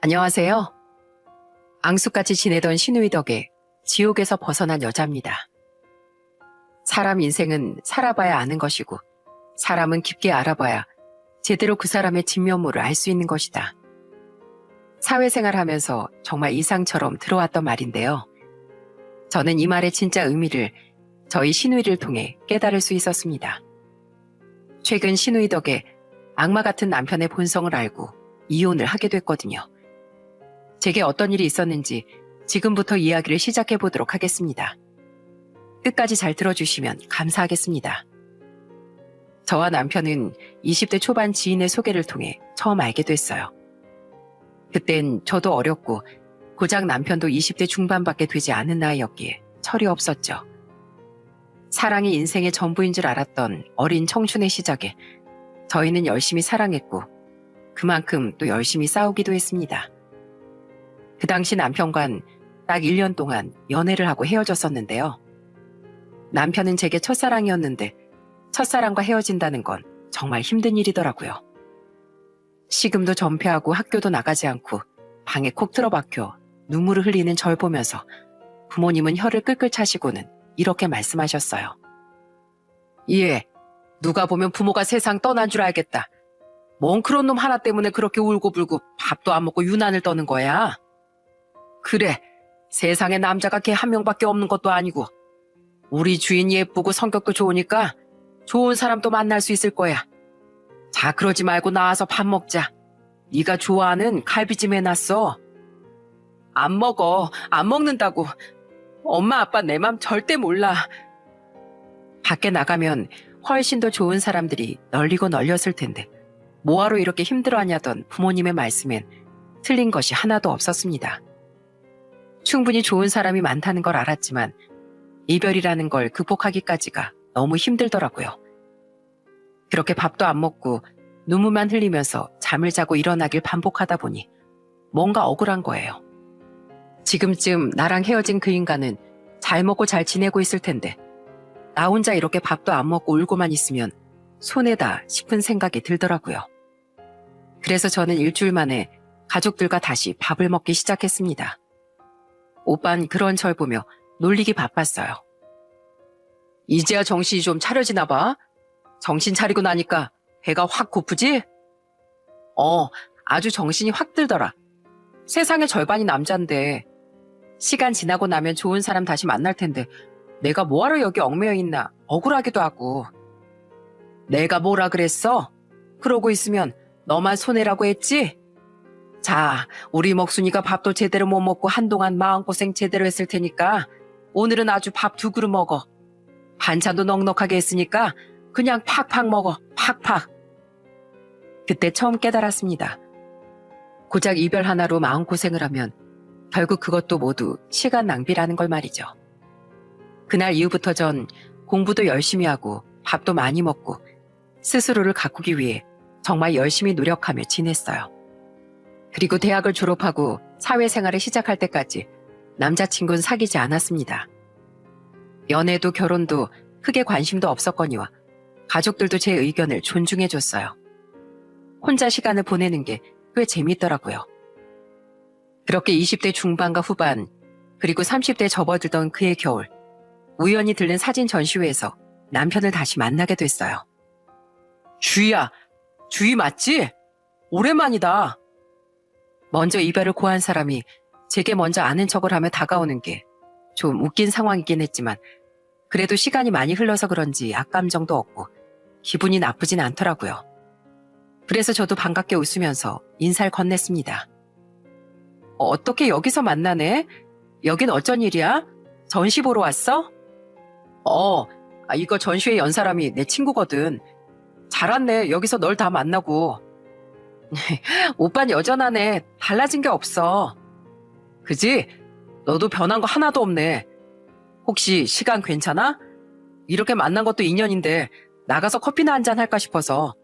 안녕하세요. 앙숙같이 지내던 시누이 덕에 지옥에서 벗어난 여자입니다. 사람 인생은 살아봐야 아는 것이고 사람은 깊게 알아봐야 제대로 그 사람의 진면모를 알 수 있는 것이다. 사회생활하면서 정말 이상처럼 들어왔던 말인데요. 저는 이 말의 진짜 의미를 저희 시누이를 통해 깨달을 수 있었습니다. 최근 시누이 덕에 악마 같은 남편의 본성을 알고 이혼을 하게 됐거든요. 제게 어떤 일이 있었는지 지금부터 이야기를 시작해 보도록 하겠습니다. 끝까지 잘 들어주시면 감사하겠습니다. 저와 남편은 20대 초반 지인의 소개를 통해 처음 알게 됐어요. 그땐 저도 어렸고 고작 남편도 20대 중반밖에 되지 않은 나이였기에 철이 없었죠. 사랑이 인생의 전부인 줄 알았던 어린 청춘의 시작에 저희는 열심히 사랑했고 그만큼 또 열심히 싸우기도 했습니다. 그 당시 남편과는 딱 1년 동안 연애를 하고 헤어졌었는데요. 남편은 제게 첫사랑이었는데 첫사랑과 헤어진다는 건 정말 힘든 일이더라고요. 시금도 전폐하고 학교도 나가지 않고 방에 콕 틀어박혀 눈물을 흘리는 절 보면서 부모님은 혀를 끌끌 차시고는 이렇게 말씀하셨어요. 예, 누가 보면 부모가 세상 떠난 줄 알겠다. 뭔 그런 놈 하나 때문에 그렇게 울고불고 밥도 안 먹고 유난을 떠는 거야? 그래, 세상에 남자가 걔 한 명밖에 없는 것도 아니고 우리 주인 예쁘고 성격도 좋으니까 좋은 사람도 만날 수 있을 거야. 자, 그러지 말고 나와서 밥 먹자. 네가 좋아하는 갈비찜 해놨어. 안 먹어, 안 먹는다고. 엄마 아빠 내 맘 절대 몰라. 밖에 나가면 훨씬 더 좋은 사람들이 널리고 널렸을 텐데 뭐하러 이렇게 힘들어하냐던 부모님의 말씀엔 틀린 것이 하나도 없었습니다. 충분히 좋은 사람이 많다는 걸 알았지만 이별이라는 걸 극복하기까지가 너무 힘들더라고요. 그렇게 밥도 안 먹고 눈물만 흘리면서 잠을 자고 일어나길 반복하다 보니 뭔가 억울한 거예요. 지금쯤 나랑 헤어진 그 인간은 잘 먹고 잘 지내고 있을 텐데 나 혼자 이렇게 밥도 안 먹고 울고만 있으면 손해다 싶은 생각이 들더라고요. 그래서 저는 일주일 만에 가족들과 다시 밥을 먹기 시작했습니다. 오빤 그런 절 보며 놀리기 바빴어요. 이제야 정신이 좀 차려지나 봐. 정신 차리고 나니까 배가 확 고프지? 아주 정신이 확 들더라. 세상의 절반이 남잔데 시간 지나고 나면 좋은 사람 다시 만날 텐데 내가 뭐하러 여기 얽매여 있나 억울하기도 하고. 내가 뭐라 그랬어? 그러고 있으면 너만 손해라고 했지? 자, 우리 먹순이가 밥도 제대로 못 먹고 한동안 마음고생 제대로 했을 테니까 오늘은 아주 밥 2그릇 먹어. 반찬도 넉넉하게 했으니까 그냥 팍팍 먹어, 팍팍. 그때 처음 깨달았습니다. 고작 이별 하나로 마음고생을 하면 결국 그것도 모두 시간 낭비라는 걸 말이죠. 그날 이후부터 전 공부도 열심히 하고 밥도 많이 먹고 스스로를 가꾸기 위해 정말 열심히 노력하며 지냈어요. 그리고 대학을 졸업하고 사회생활을 시작할 때까지 남자친구는 사귀지 않았습니다. 연애도 결혼도 크게 관심도 없었거니와 가족들도 제 의견을 존중해줬어요. 혼자 시간을 보내는 게 꽤 재밌더라고요. 그렇게 20대 중반과 후반 그리고 30대에 접어들던 그해 겨울 우연히 들른 사진 전시회에서 남편을 다시 만나게 됐어요. 주희야, 주희 맞지? 오랜만이다. 먼저 이별을 고한 사람이 제게 먼저 아는 척을 하며 다가오는 게 좀 웃긴 상황이긴 했지만 그래도 시간이 많이 흘러서 그런지 악감정도 없고 기분이 나쁘진 않더라고요. 그래서 저도 반갑게 웃으면서 인사를 건넸습니다. 어떻게 여기서 만나네? 여긴 어쩐 일이야? 전시 보러 왔어? 이거 전시회 연 사람이 내 친구거든. 잘 왔네. 여기서 널 다 만나고. 오빠는 여전하네. 달라진 게 없어. 그지? 너도 변한 거 하나도 없네. 혹시 시간 괜찮아? 이렇게 만난 것도 인연인데 나가서 커피나 한잔 할까 싶어서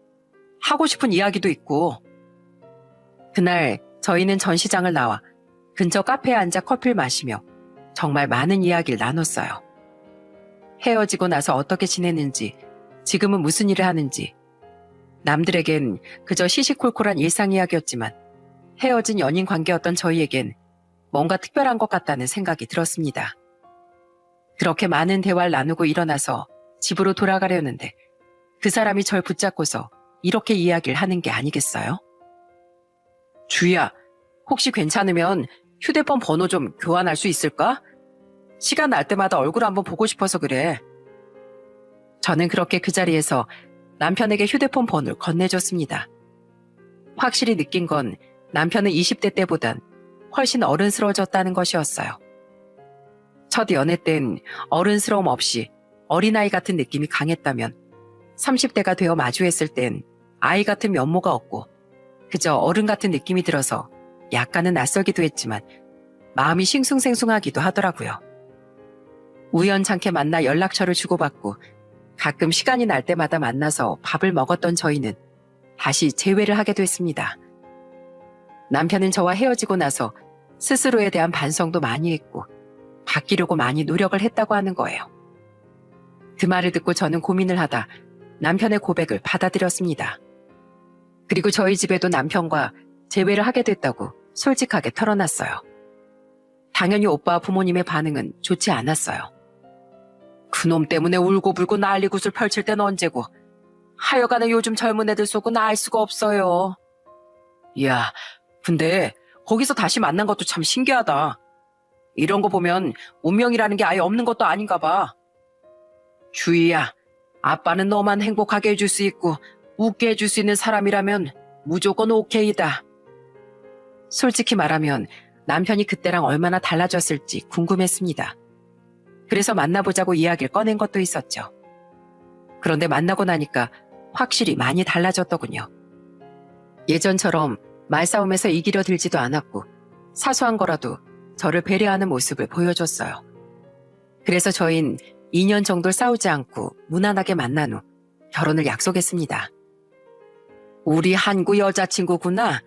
하고 싶은 이야기도 있고. 그날 저희는 전시장을 나와 근처 카페에 앉아 커피를 마시며 정말 많은 이야기를 나눴어요. 헤어지고 나서 어떻게 지냈는지, 지금은 무슨 일을 하는지, 남들에겐 그저 시시콜콜한 일상 이야기였지만 헤어진 연인 관계였던 저희에겐 뭔가 특별한 것 같다는 생각이 들었습니다. 그렇게 많은 대화를 나누고 일어나서 집으로 돌아가려는데 그 사람이 절 붙잡고서 이렇게 이야기를 하는 게 아니겠어요? 주희야, 혹시 괜찮으면 휴대폰 번호 좀 교환할 수 있을까? 시간 날 때마다 얼굴 한번 보고 싶어서 그래. 저는 그렇게 그 자리에서 남편에게 휴대폰 번호를 건네줬습니다. 확실히 느낀 건 남편은 20대 때보단 훨씬 어른스러워졌다는 것이었어요. 첫 연애 땐 어른스러움 없이 어린아이 같은 느낌이 강했다면 30대가 되어 마주했을 땐 아이 같은 면모가 없고 그저 어른 같은 느낌이 들어서 약간은 낯설기도 했지만 마음이 싱숭생숭하기도 하더라고요. 우연찮게 만나 연락처를 주고받고 가끔 시간이 날 때마다 만나서 밥을 먹었던 저희는 다시 재회를 하게 됐습니다. 남편은 저와 헤어지고 나서 스스로에 대한 반성도 많이 했고 바뀌려고 많이 노력을 했다고 하는 거예요. 그 말을 듣고 저는 고민을 하다 남편의 고백을 받아들였습니다. 그리고 저희 집에도 남편과 재회를 하게 됐다고 솔직하게 털어놨어요. 당연히 오빠와 부모님의 반응은 좋지 않았어요. 그놈 때문에 울고불고 난리굿을 펼칠 땐 언제고 하여간에 요즘 젊은 애들 속은 알 수가 없어요. 이야, 근데 거기서 다시 만난 것도 참 신기하다. 이런 거 보면 운명이라는 게 아예 없는 것도 아닌가 봐. 주희야, 아빠는 너만 행복하게 해줄 수 있고 웃게 해줄 수 있는 사람이라면 무조건 오케이다. 솔직히 말하면 남편이 그때랑 얼마나 달라졌을지 궁금했습니다. 그래서 만나보자고 이야기를 꺼낸 것도 있었죠. 그런데 만나고 나니까 확실히 많이 달라졌더군요. 예전처럼 말싸움에서 이기려 들지도 않았고 사소한 거라도 저를 배려하는 모습을 보여줬어요. 그래서 저흰 2년 정도 싸우지 않고 무난하게 만난 후 결혼을 약속했습니다. 우리 한국 여자친구구나.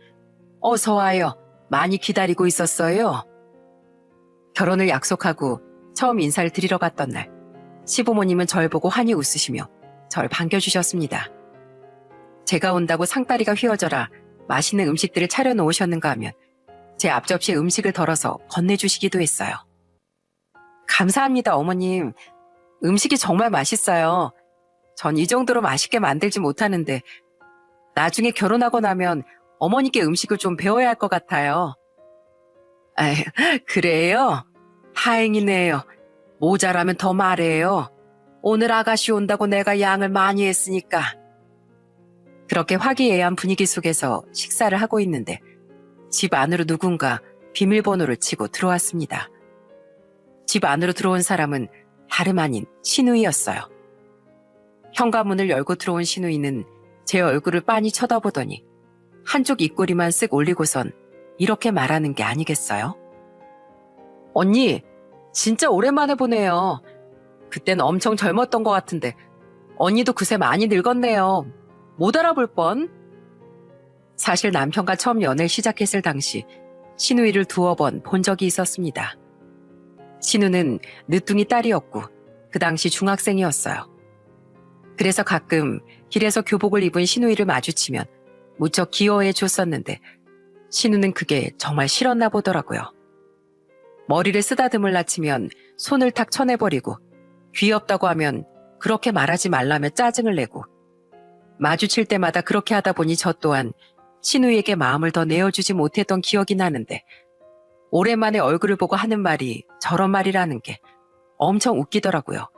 어서 와요. 많이 기다리고 있었어요. 결혼을 약속하고 처음 인사를 드리러 갔던 날 시부모님은 절 보고 환히 웃으시며 절 반겨주셨습니다. 제가 온다고 상다리가 휘어져라 맛있는 음식들을 차려놓으셨는가 하면 제 앞접시에 음식을 덜어서 건네주시기도 했어요. 감사합니다, 어머님. 음식이 정말 맛있어요. 전 이 정도로 맛있게 만들지 못하는데 나중에 결혼하고 나면 어머니께 음식을 좀 배워야 할 것 같아요. 에이, 그래요? 다행이네요. 모자라면 더 말해요. 오늘 아가씨 온다고 내가 양을 많이 했으니까. 그렇게 화기애애한 분위기 속에서 식사를 하고 있는데 집 안으로 누군가 비밀번호를 치고 들어왔습니다. 집 안으로 들어온 사람은 다름 아닌 신우이였어요. 현관문을 열고 들어온 신우이는 제 얼굴을 빤히 쳐다보더니 한쪽 입꼬리만 쓱 올리고선 이렇게 말하는 게 아니겠어요? 언니, 진짜 오랜만에 보네요. 그땐 엄청 젊었던 것 같은데 언니도 그새 많이 늙었네요. 못 알아볼 뻔. 사실 남편과 처음 연애를 시작했을 당시 신우이를 두어 번 본 적이 있었습니다. 신우는 늦둥이 딸이었고 그 당시 중학생이었어요. 그래서 가끔 길에서 교복을 입은 신우이를 마주치면 무척 귀여워해 줬었는데 신우는 그게 정말 싫었나 보더라고요. 머리를 쓰다듬을 낳치면 손을 탁 쳐내버리고 귀엽다고 하면 그렇게 말하지 말라며 짜증을 내고 마주칠 때마다 그렇게 하다 보니 저 또한 신우이에게 마음을 더 내어주지 못했던 기억이 나는데 오랜만에 얼굴을 보고 하는 말이 저런 말이라는 게 엄청 웃기더라고요.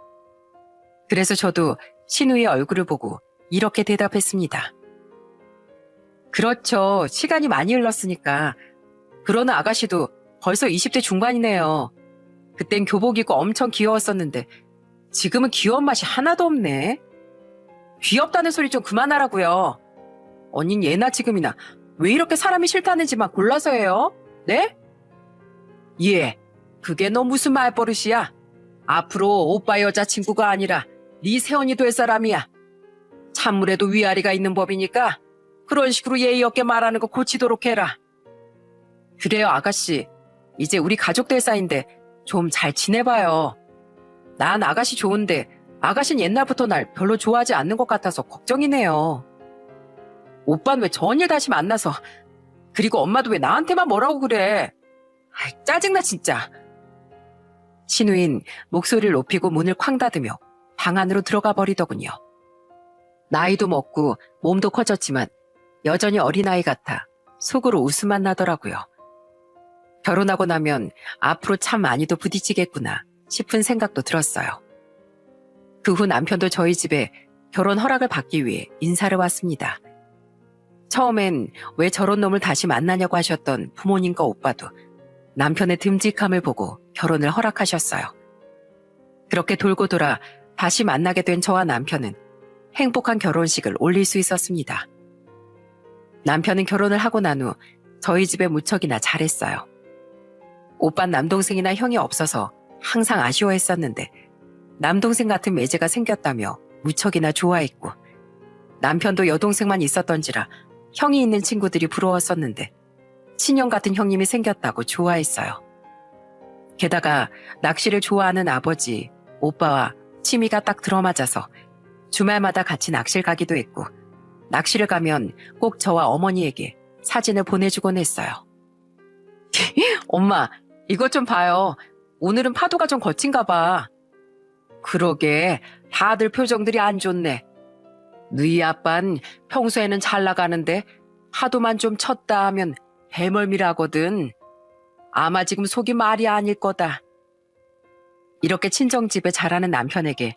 그래서 저도 신우이의 얼굴을 보고 이렇게 대답했습니다. 그렇죠. 시간이 많이 흘렀으니까. 그러는 아가씨도 벌써 20대 중반이네요. 그땐 교복 입고 엄청 귀여웠었는데 지금은 귀여운 맛이 하나도 없네. 귀엽다는 소리 좀 그만하라고요. 언닌 예나 지금이나 왜 이렇게 사람이 싫다는지만 골라서 해요? 네? 예, 그게 너 무슨 말버릇이야? 앞으로 오빠 여자친구가 아니라 네 새언니 될 사람이야. 찬물에도 위아래가 있는 법이니까 그런 식으로 예의 없게 말하는 거 고치도록 해라. 그래요, 아가씨. 이제 우리 가족 될 사이인데 좀 잘 지내봐요. 난 아가씨 좋은데 아가씨는 옛날부터 날 별로 좋아하지 않는 것 같아서 걱정이네요. 오빠는 왜 저 언니 다시 만나서 그리고 엄마도 왜 나한테만 뭐라고 그래? 아이, 짜증나 진짜. 신우인 목소리를 높이고 문을 쾅 닫으며 방 안으로 들어가 버리더군요. 나이도 먹고 몸도 커졌지만 여전히 어린아이 같아 속으로 웃음만 나더라고요. 결혼하고 나면 앞으로 참 많이도 부딪히겠구나 싶은 생각도 들었어요. 그 후 남편도 저희 집에 결혼 허락을 받기 위해 인사를 왔습니다. 처음엔 왜 저런 놈을 다시 만나냐고 하셨던 부모님과 오빠도 남편의 듬직함을 보고 결혼을 허락하셨어요. 그렇게 돌고 돌아 다시 만나게 된 저와 남편은 행복한 결혼식을 올릴 수 있었습니다. 남편은 결혼을 하고 난 후 저희 집에 무척이나 잘했어요. 오빤 남동생이나 형이 없어서 항상 아쉬워했었는데 남동생 같은 매제가 생겼다며 무척이나 좋아했고 남편도 여동생만 있었던지라 형이 있는 친구들이 부러웠었는데 친형 같은 형님이 생겼다고 좋아했어요. 게다가 낚시를 좋아하는 아버지, 오빠와 취미가 딱 들어맞아서 주말마다 같이 낚시를 가기도 했고 낚시를 가면 꼭 저와 어머니에게 사진을 보내주곤 했어요. 엄마, 이것 좀 봐요. 오늘은 파도가 좀 거친가 봐. 그러게, 다들 표정들이 안 좋네. 너희 아빤 평소에는 잘 나가는데 파도만 좀 쳤다 하면 해멀미라거든. 아마 지금 속이 말이 아닐 거다. 이렇게 친정집에 잘하는 남편에게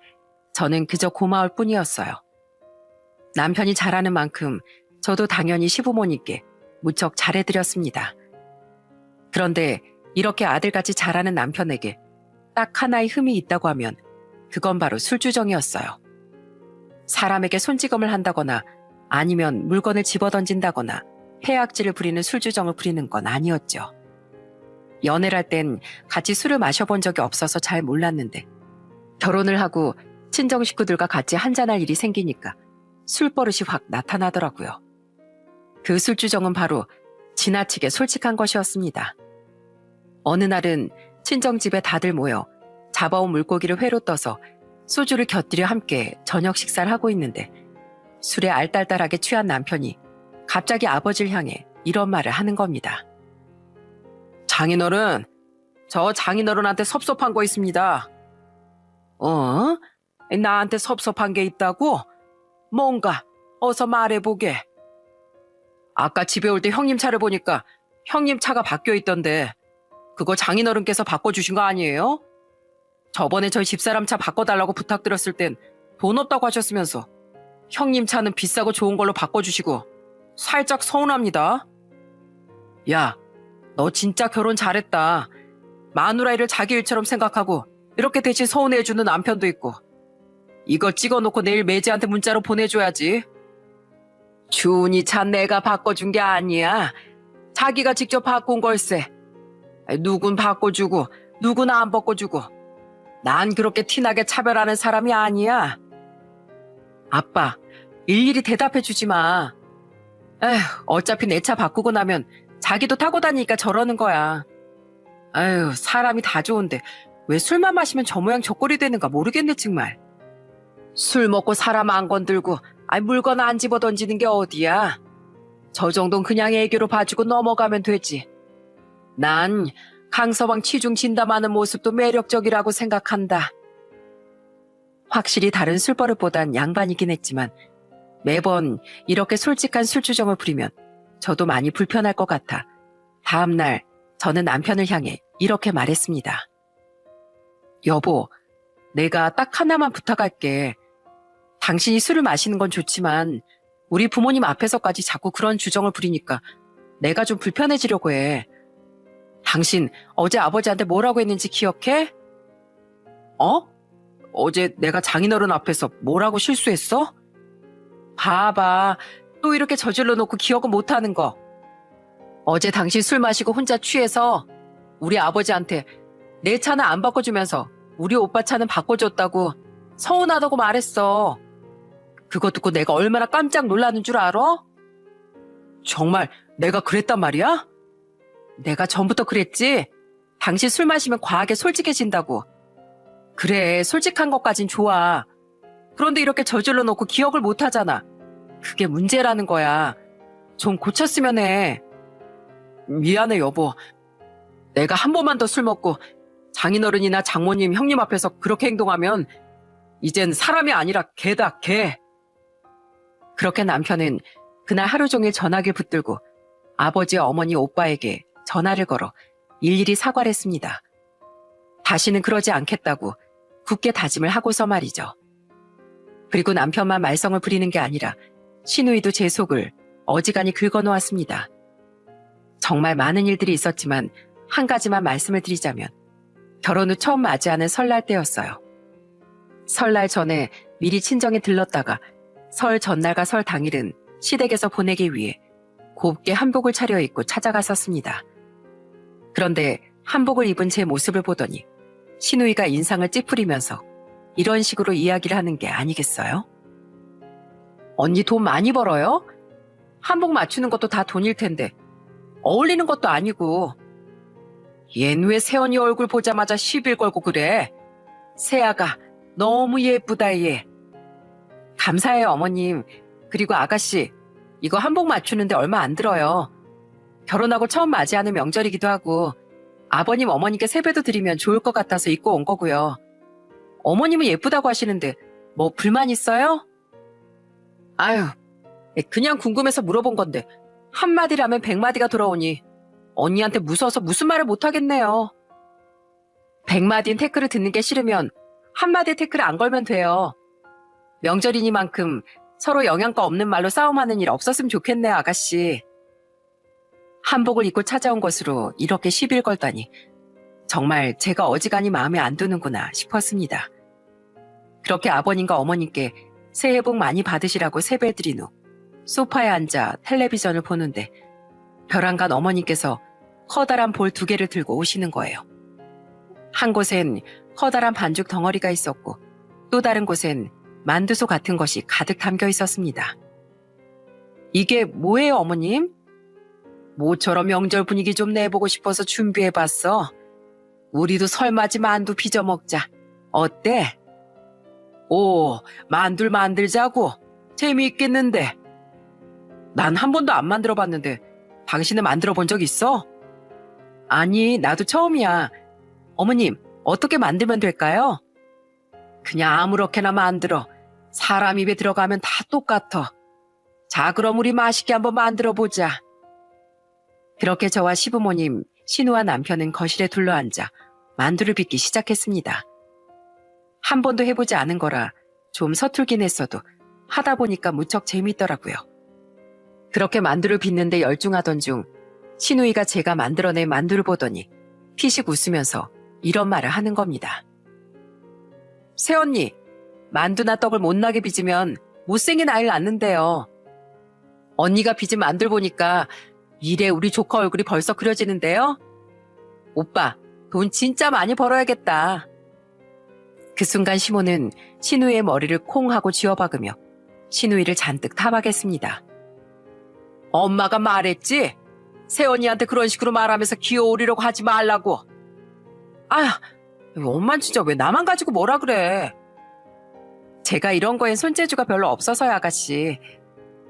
저는 그저 고마울 뿐이었어요. 남편이 잘하는 만큼 저도 당연히 시부모님께 무척 잘해드렸습니다. 그런데 이렇게 아들같이 잘하는 남편에게 딱 하나의 흠이 있다고 하면 그건 바로 술주정이었어요. 사람에게 손찌검을 한다거나 아니면 물건을 집어던진다거나 해악질을 부리는 술주정을 부리는 건 아니었죠. 연애를 할 땐 같이 술을 마셔본 적이 없어서 잘 몰랐는데 결혼을 하고 친정 식구들과 같이 한잔할 일이 생기니까 술버릇이 확 나타나더라고요. 그 술주정은 바로 지나치게 솔직한 것이었습니다. 어느 날은 친정집에 다들 모여 잡아온 물고기를 회로 떠서 소주를 곁들여 함께 저녁 식사를 하고 있는데 술에 알딸딸하게 취한 남편이 갑자기 아버지를 향해 이런 말을 하는 겁니다. 장인어른, 저 장인어른한테 섭섭한 거 있습니다. 어? 나한테 섭섭한 게 있다고? 뭔가 어서 말해보게. 아까 집에 올 때 형님 차를 보니까 형님 차가 바뀌어 있던데 그거 장인어른께서 바꿔주신 거 아니에요? 저번에 저희 집사람 차 바꿔달라고 부탁드렸을 땐 돈 없다고 하셨으면서 형님 차는 비싸고 좋은 걸로 바꿔주시고 살짝 서운합니다. 야, 너 진짜 결혼 잘했다. 마누라일을 자기 일처럼 생각하고 이렇게 대신 서운해주는 남편도 있고 이거 찍어놓고 내일 매제한테 문자로 보내줘야지. 준이 차 내가 바꿔준 게 아니야. 자기가 직접 바꾼 걸세. 누군 바꿔주고 누군 안 바꿔주고 난 그렇게 티나게 차별하는 사람이 아니야. 아빠, 일일이 대답해주지 마. 에휴, 어차피 내 차 바꾸고 나면 자기도 타고 다니니까 저러는 거야. 아유, 사람이 다 좋은데 왜 술만 마시면 저 모양 저 꼴이 되는가 모르겠네 정말. 술 먹고 사람 안 건들고 물건 안 집어 던지는 게 어디야. 저 정도는 그냥 애교로 봐주고 넘어가면 되지. 난 강서방 치중 진담하는 모습도 매력적이라고 생각한다. 확실히 다른 술버릇보단 양반이긴 했지만 매번 이렇게 솔직한 술주정을 부리면 저도 많이 불편할 것 같아 다음날 저는 남편을 향해 이렇게 말했습니다. 여보, 내가 딱 하나만 부탁할게. 당신이 술을 마시는 건 좋지만 우리 부모님 앞에서까지 자꾸 그런 주정을 부리니까 내가 좀 불편해지려고 해. 당신 어제 아버지한테 뭐라고 했는지 기억해? 어? 어제 내가 장인어른 앞에서 뭐라고 실수했어? 봐봐, 또 이렇게 저질러 놓고 기억은 못하는 거. 어제 당신 술 마시고 혼자 취해서 우리 아버지한테 내 차는 안 바꿔주면서 우리 오빠 차는 바꿔줬다고 서운하다고 말했어. 그거 듣고 내가 얼마나 깜짝 놀라는 줄 알아? 정말 내가 그랬단 말이야? 내가 전부터 그랬지? 당신 술 마시면 과하게 솔직해진다고. 그래, 솔직한 것까진 좋아. 그런데 이렇게 저질러 놓고 기억을 못하잖아. 그게 문제라는 거야. 좀 고쳤으면 해. 미안해 여보. 내가 한 번만 더 술 먹고 장인어른이나 장모님, 형님 앞에서 그렇게 행동하면 이젠 사람이 아니라 개다, 개. 그렇게 남편은 그날 하루 종일 전화기를 붙들고 아버지, 어머니, 오빠에게 전화를 걸어 일일이 사과를 했습니다. 다시는 그러지 않겠다고 굳게 다짐을 하고서 말이죠. 그리고 남편만 말썽을 부리는 게 아니라 시누이도 제 속을 어지간히 긁어놓았습니다. 정말 많은 일들이 있었지만 한 가지만 말씀을 드리자면 결혼 후 처음 맞이하는 설날 때였어요. 설날 전에 미리 친정에 들렀다가 설 전날과 설 당일은 시댁에서 보내기 위해 곱게 한복을 차려입고 찾아갔었습니다. 그런데 한복을 입은 제 모습을 보더니 시누이가 인상을 찌푸리면서 이런 식으로 이야기를 하는 게 아니겠어요? 언니 돈 많이 벌어요? 한복 맞추는 것도 다 돈일 텐데 어울리는 것도 아니고 얜 왜 새언니 얼굴 보자마자 시비 걸고 그래? 새아가 너무 예쁘다 얘. 감사해요 어머님. 그리고 아가씨 이거 한복 맞추는데 얼마 안 들어요. 결혼하고 처음 맞이하는 명절이기도 하고 아버님 어머니께 세배도 드리면 좋을 것 같아서 입고 온 거고요. 어머님은 예쁘다고 하시는데 뭐 불만 있어요? 아유 그냥 궁금해서 물어본 건데 한마디라면 100마디가 돌아오니 언니한테 무서워서 무슨 말을 못하겠네요. 100마디인 태클을 듣는 게 싫으면 한마디 태클을 안 걸면 돼요. 명절이니만큼 서로 영양가 없는 말로 싸움하는 일 없었으면 좋겠네요, 아가씨. 한복을 입고 찾아온 것으로 이렇게 시비를 걸다니 정말 제가 어지간히 마음에 안 드는구나 싶었습니다. 그렇게 아버님과 어머님께 새해 복 많이 받으시라고 세배드린 후 소파에 앉아 텔레비전을 보는데 벼랑간 어머님께서 커다란 볼 2개를 들고 오시는 거예요. 한 곳엔 커다란 반죽 덩어리가 있었고 또 다른 곳엔 만두소 같은 것이 가득 담겨 있었습니다. 이게 뭐예요, 어머님? 모처럼 명절 분위기 좀 내보고 싶어서 준비해봤어. 우리도 설맞이 만두 빚어 먹자. 어때? 오, 만두를 만들자고? 재미있겠는데. 난 한 번도 안 만들어봤는데 당신은 만들어 본 적 있어? 아니, 나도 처음이야. 어머님, 어떻게 만들면 될까요? 그냥 아무렇게나 만들어. 사람 입에 들어가면 다 똑같아. 자, 그럼 우리 맛있게 한번 만들어 보자. 그렇게 저와 시부모님, 신우와 남편은 거실에 둘러앉아 만두를 빚기 시작했습니다. 한 번도 해보지 않은 거라 좀 서툴긴 했어도 하다 보니까 무척 재밌더라고요. 그렇게 만두를 빚는데 열중하던 중 시누이가 제가 만들어낸 만두를 보더니 피식 웃으면서 이런 말을 하는 겁니다. 새언니, 만두나 떡을 못나게 빚으면 못생긴 아이를 낳는데요. 언니가 빚은 만두를 보니까 미래 우리 조카 얼굴이 벌써 그려지는데요. 오빠, 돈 진짜 많이 벌어야겠다. 그 순간 시모는 신우이의 머리를 콩 하고 쥐어박으며 신우이를 잔뜩 타박했습니다. 엄마가 말했지? 새언니한테 그런 식으로 말하면서 기어오르려고 하지 말라고. 아, 엄만 진짜 왜 나만 가지고 뭐라 그래. 제가 이런 거엔 손재주가 별로 없어서요, 아가씨.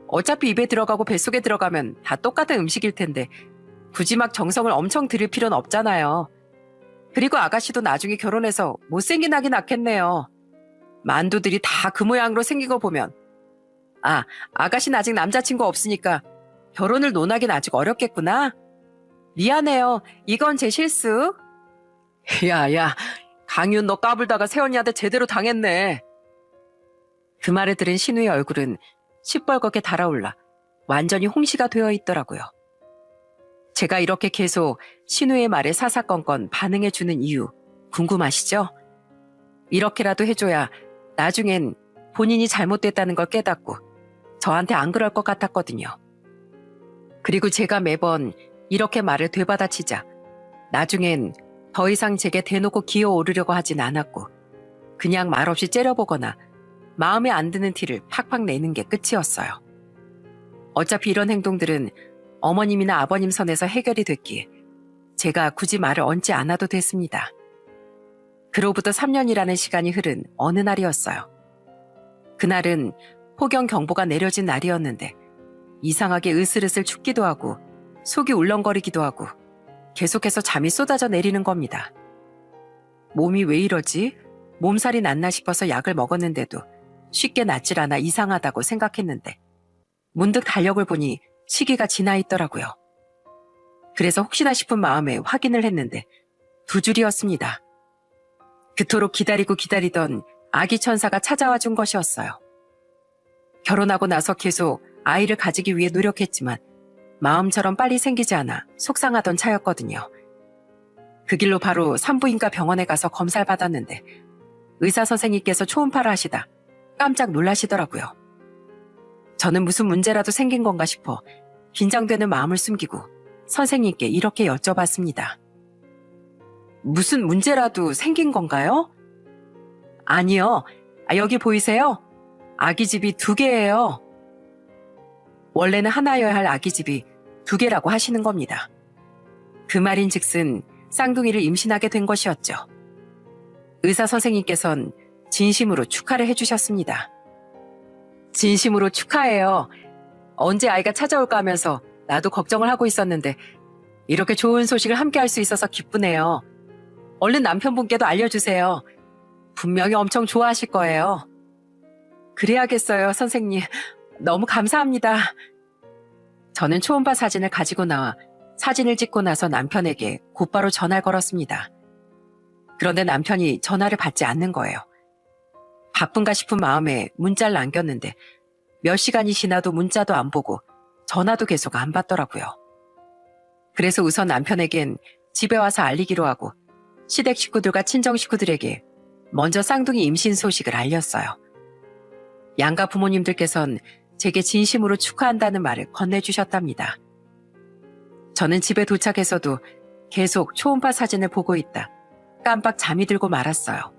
어차피 입에 들어가고 뱃속에 들어가면 다 똑같은 음식일 텐데 굳이 막 정성을 엄청 들일 필요는 없잖아요. 그리고 아가씨도 나중에 결혼해서 못생긴 아기 낳겠네요. 만두들이 다 그 모양으로 생긴 거 보면 아, 아가씨는 아직 남자친구 없으니까 결혼을 논하긴 아직 어렵겠구나. 미안해요. 이건 제 실수. 야, 강윤 너 까불다가 새언니한테 제대로 당했네. 그 말을 들은 신우의 얼굴은 시뻘겋게 달아올라 완전히 홍시가 되어 있더라고요. 제가 이렇게 계속 신우의 말에 사사건건 반응해주는 이유 궁금하시죠? 이렇게라도 해줘야 나중엔 본인이 잘못됐다는 걸 깨닫고 저한테 안 그럴 것 같았거든요. 그리고 제가 매번 이렇게 말을 되받아치자 나중엔 더 이상 제게 대놓고 기어오르려고 하진 않았고 그냥 말없이 째려보거나 마음에 안 드는 티를 팍팍 내는 게 끝이었어요. 어차피 이런 행동들은 어머님이나 아버님 선에서 해결이 됐기에 제가 굳이 말을 얹지 않아도 됐습니다. 그로부터 3년이라는 시간이 흐른 어느 날이었어요. 그날은 폭염경보가 내려진 날이었는데 이상하게 으슬으슬 춥기도 하고 속이 울렁거리기도 하고 계속해서 잠이 쏟아져 내리는 겁니다. 몸이 왜 이러지? 몸살이 났나 싶어서 약을 먹었는데도 쉽게 낫질 않아 이상하다고 생각했는데 문득 달력을 보니 시기가 지나 있더라고요. 그래서 혹시나 싶은 마음에 확인을 했는데 2줄이었습니다. 그토록 기다리고 기다리던 아기 천사가 찾아와 준 것이었어요. 결혼하고 나서 계속 아이를 가지기 위해 노력했지만 마음처럼 빨리 생기지 않아 속상하던 차였거든요. 그 길로 바로 산부인과 병원에 가서 검사를 받았는데 의사 선생님께서 초음파를 하시다 깜짝 놀라시더라고요. 저는 무슨 문제라도 생긴 건가 싶어 긴장되는 마음을 숨기고 선생님께 이렇게 여쭤봤습니다. 무슨 문제라도 생긴 건가요? 아니요. 여기 보이세요? 아기집이 2개예요. 원래는 하나여야 할 아기집이 2개라고 하시는 겁니다. 그 말인 즉슨 쌍둥이를 임신하게 된 것이었죠. 의사 선생님께선 진심으로 축하를 해주셨습니다. 진심으로 축하해요. 언제 아이가 찾아올까 하면서 나도 걱정을 하고 있었는데 이렇게 좋은 소식을 함께 할 수 있어서 기쁘네요. 얼른 남편분께도 알려주세요. 분명히 엄청 좋아하실 거예요. 그래야겠어요, 선생님. 너무 감사합니다. 저는 초음파 사진을 가지고 나와 사진을 찍고 나서 남편에게 곧바로 전화를 걸었습니다. 그런데 남편이 전화를 받지 않는 거예요. 바쁜가 싶은 마음에 문자를 남겼는데 몇 시간이 지나도 문자도 안 보고 전화도 계속 안 받더라고요. 그래서 우선 남편에겐 집에 와서 알리기로 하고 시댁 식구들과 친정 식구들에게 먼저 쌍둥이 임신 소식을 알렸어요. 양가 부모님들께선 제게 진심으로 축하한다는 말을 건네주셨답니다. 저는 집에 도착해서도 계속 초음파 사진을 보고 있다 깜빡 잠이 들고 말았어요.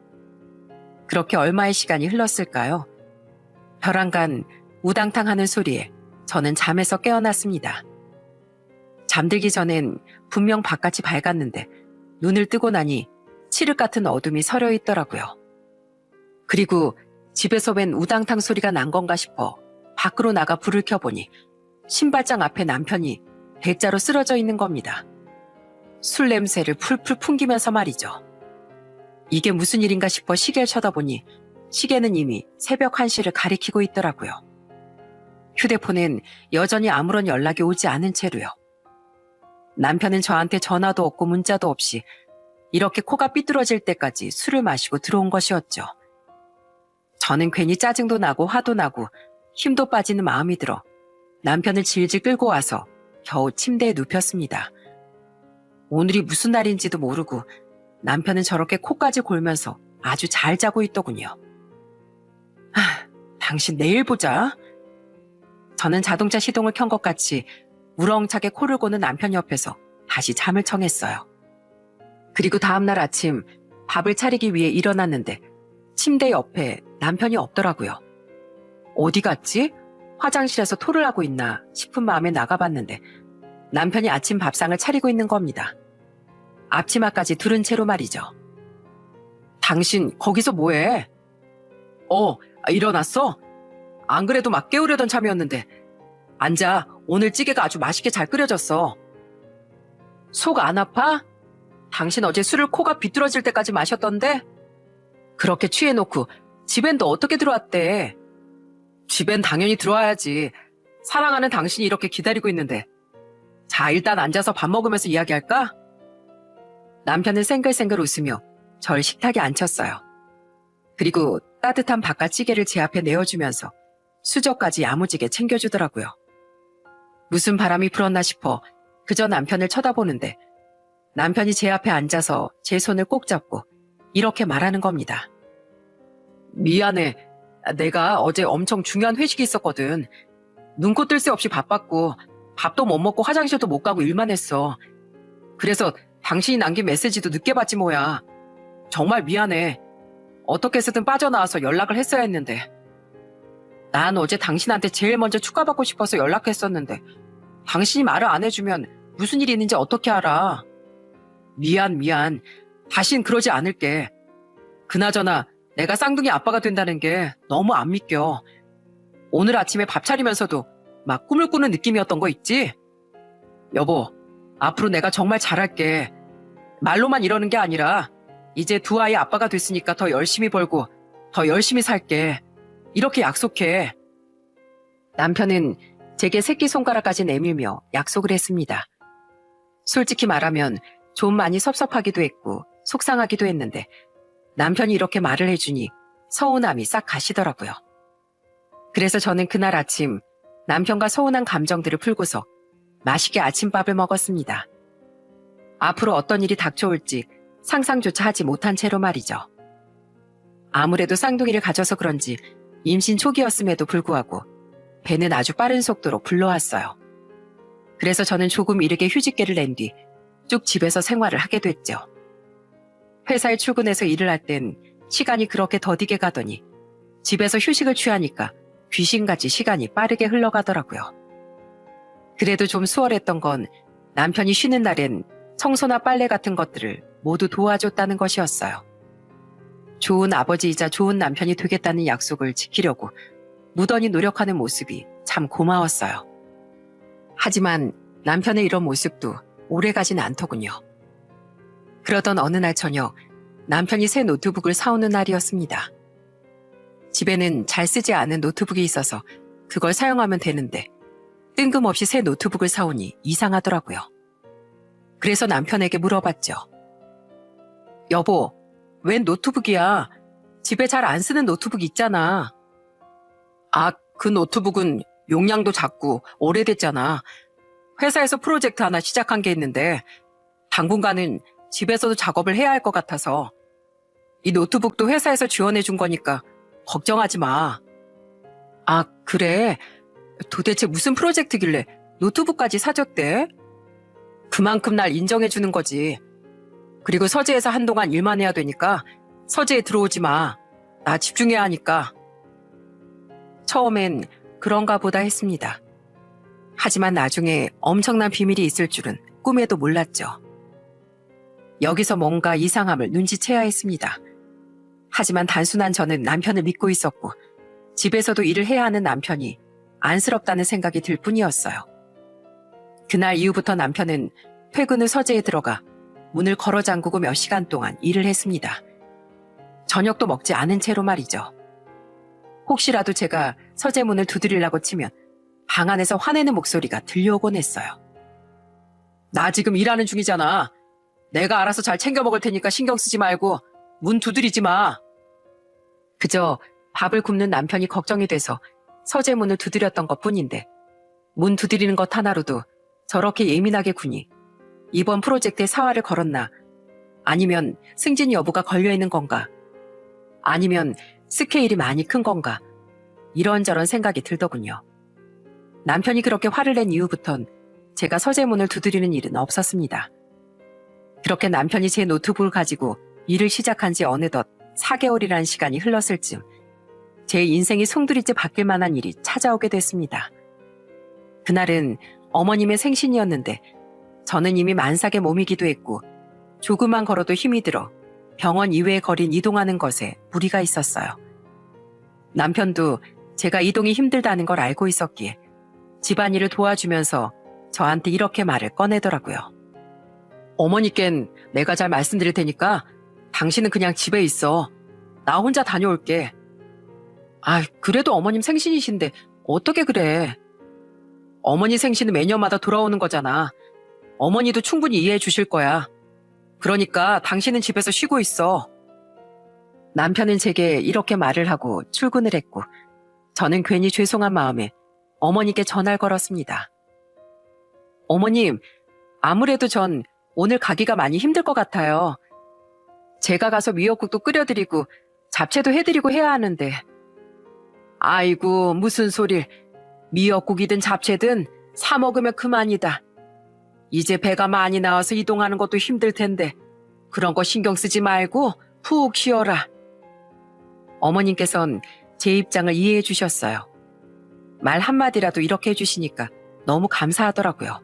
그렇게 얼마의 시간이 흘렀을까요? 벼랑간 우당탕 하는 소리에 저는 잠에서 깨어났습니다. 잠들기 전엔 분명 바깥이 밝았는데 눈을 뜨고 나니 칠흑 같은 어둠이 서려 있더라고요. 그리고 집에서 웬 우당탕 소리가 난 건가 싶어 밖으로 나가 불을 켜보니 신발장 앞에 남편이 대자로 쓰러져 있는 겁니다. 술 냄새를 풀풀 풍기면서 말이죠. 이게 무슨 일인가 싶어 시계를 쳐다보니 시계는 이미 새벽 1시를 가리키고 있더라고요. 휴대폰엔 여전히 아무런 연락이 오지 않은 채로요. 남편은 저한테 전화도 없고 문자도 없이 이렇게 코가 삐뚤어질 때까지 술을 마시고 들어온 것이었죠. 저는 괜히 짜증도 나고 화도 나고 힘도 빠지는 마음이 들어 남편을 질질 끌고 와서 겨우 침대에 눕혔습니다. 오늘이 무슨 날인지도 모르고 남편은 저렇게 코까지 골면서 아주 잘 자고 있더군요. 당신 내일 보자. 저는 자동차 시동을 켠 것 같이 우렁차게 코를 고는 남편 옆에서 다시 잠을 청했어요. 그리고 다음날 아침 밥을 차리기 위해 일어났는데 침대 옆에 남편이 없더라고요. 어디 갔지? 화장실에서 토를 하고 있나 싶은 마음에 나가봤는데 남편이 아침 밥상을 차리고 있는 겁니다. 앞치마까지 두른 채로 말이죠. 당신 거기서 뭐해? 일어났어? 안 그래도 막 깨우려던 참이었는데 앉아. 오늘 찌개가 아주 맛있게 잘 끓여졌어. 속 안 아파? 당신 어제 술을 코가 비뚤어질 때까지 마셨던데? 그렇게 취해놓고 집엔 너 어떻게 들어왔대? 집엔 당연히 들어와야지. 사랑하는 당신이 이렇게 기다리고 있는데. 자, 일단 앉아서 밥 먹으면서 이야기할까? 남편은 생글생글 웃으며 절 식탁에 앉혔어요. 그리고 따뜻한 바깥찌개를 제 앞에 내어주면서 수저까지 야무지게 챙겨주더라고요. 무슨 바람이 불었나 싶어 그저 남편을 쳐다보는데 남편이 제 앞에 앉아서 제 손을 꼭 잡고 이렇게 말하는 겁니다. 미안해. 내가 어제 엄청 중요한 회식이 있었거든. 눈코 뜰 새 없이 바빴고 밥도 못 먹고 화장실도 못 가고 일만 했어. 그래서 당신이 남긴 메시지도 늦게 봤지 뭐야. 정말 미안해. 어떻게 해서든 빠져나와서 연락을 했어야 했는데. 난 어제 당신한테 제일 먼저 축하받고 싶어서 연락했었는데 당신이 말을 안 해주면 무슨 일이 있는지 어떻게 알아. 미안. 다신 그러지 않을게. 그나저나 내가 쌍둥이 아빠가 된다는 게 너무 안 믿겨. 오늘 아침에 밥 차리면서도 막 꿈을 꾸는 느낌이었던 거 있지? 여보, 앞으로 내가 정말 잘할게. 말로만 이러는 게 아니라 이제 두 아이 아빠가 됐으니까 더 열심히 벌고 더 열심히 살게. 이렇게 약속해. 남편은 제게 새끼손가락까지 내밀며 약속을 했습니다. 솔직히 말하면 좀 많이 섭섭하기도 했고 속상하기도 했는데 남편이 이렇게 말을 해주니 서운함이 싹 가시더라고요. 그래서 저는 그날 아침 남편과 서운한 감정들을 풀고서 맛있게 아침밥을 먹었습니다. 앞으로 어떤 일이 닥쳐올지 상상조차 하지 못한 채로 말이죠. 아무래도 쌍둥이를 가져서 그런지 임신 초기였음에도 불구하고 배는 아주 빠른 속도로 불러왔어요. 그래서 저는 조금 이르게 휴직계를 낸 뒤 쭉 집에서 생활을 하게 됐죠. 회사에 출근해서 일을 할 땐 시간이 그렇게 더디게 가더니 집에서 휴식을 취하니까 귀신같이 시간이 빠르게 흘러가더라고요. 그래도 좀 수월했던 건 남편이 쉬는 날엔 청소나 빨래 같은 것들을 모두 도와줬다는 것이었어요. 좋은 아버지이자 좋은 남편이 되겠다는 약속을 지키려고 무던히 노력하는 모습이 참 고마웠어요. 하지만 남편의 이런 모습도 오래가진 않더군요. 그러던 어느 날 저녁 남편이 새 노트북을 사오는 날이었습니다. 집에는 잘 쓰지 않은 노트북이 있어서 그걸 사용하면 되는데 뜬금없이 새 노트북을 사오니 이상하더라고요. 그래서 남편에게 물어봤죠. 여보, 웬 노트북이야? 집에 잘 안 쓰는 노트북 있잖아. 아, 그 노트북은 용량도 작고 오래됐잖아. 회사에서 프로젝트 하나 시작한 게 있는데 당분간은 집에서도 작업을 해야 할 것 같아서 이 노트북도 회사에서 지원해 준 거니까 걱정하지 마. 아, 그래? 도대체 무슨 프로젝트길래 노트북까지 사줬대? 그만큼 날 인정해 주는 거지. 그리고 서재에서 한동안 일만 해야 되니까 서재에 들어오지 마. 나 집중해야 하니까. 처음엔 그런가 보다 했습니다. 하지만 나중에 엄청난 비밀이 있을 줄은 꿈에도 몰랐죠. 여기서 뭔가 이상함을 눈치채야 했습니다. 하지만 단순한 저는 남편을 믿고 있었고 집에서도 일을 해야 하는 남편이 안쓰럽다는 생각이 들 뿐이었어요. 그날 이후부터 남편은 퇴근 후 서재에 들어가 문을 걸어 잠그고 몇 시간 동안 일을 했습니다. 저녁도 먹지 않은 채로 말이죠. 혹시라도 제가 서재 문을 두드리려고 치면 방 안에서 화내는 목소리가 들려오곤 했어요. 나 지금 일하는 중이잖아. 내가 알아서 잘 챙겨 먹을 테니까 신경 쓰지 말고 문 두드리지 마. 그저 밥을 굽는 남편이 걱정이 돼서 서재 문을 두드렸던 것뿐인데 문 두드리는 것 하나로도 저렇게 예민하게 구니 이번 프로젝트에 사활을 걸었나, 아니면 승진 여부가 걸려있는 건가, 아니면 스케일이 많이 큰 건가, 이런저런 생각이 들더군요. 남편이 그렇게 화를 낸 이후부턴 제가 서재 문을 두드리는 일은 없었습니다. 그렇게 남편이 제 노트북을 가지고 일을 시작한 지 어느덧 4개월이라는 시간이 흘렀을 즈음 제 인생이 송두리째 바뀔 만한 일이 찾아오게 됐습니다. 그날은 어머님의 생신이었는데 저는 이미 만삭의 몸이기도 했고 조금만 걸어도 힘이 들어 병원 이외의 거리를 이동하는 것에 무리가 있었어요. 남편도 제가 이동이 힘들다는 걸 알고 있었기에 집안일을 도와주면서 저한테 이렇게 말을 꺼내더라고요. 어머니껜 내가 잘 말씀드릴 테니까 당신은 그냥 집에 있어. 나 혼자 다녀올게. 아, 그래도 어머님 생신이신데 어떻게 그래. 어머니 생신은 매년마다 돌아오는 거잖아. 어머니도 충분히 이해해 주실 거야. 그러니까 당신은 집에서 쉬고 있어. 남편은 제게 이렇게 말을 하고 출근을 했고 저는 괜히 죄송한 마음에 어머니께 전화를 걸었습니다. 어머님, 아무래도 전 오늘 가기가 많이 힘들 것 같아요. 제가 가서 미역국도 끓여드리고 잡채도 해드리고 해야 하는데. 아이고, 무슨 소릴. 미역국이든 잡채든 사 먹으면 그만이다. 이제 배가 많이 나와서 이동하는 것도 힘들 텐데 그런 거 신경 쓰지 말고 푹 쉬어라. 어머님께선 제 입장을 이해해 주셨어요. 말 한마디라도 이렇게 해주시니까 너무 감사하더라고요.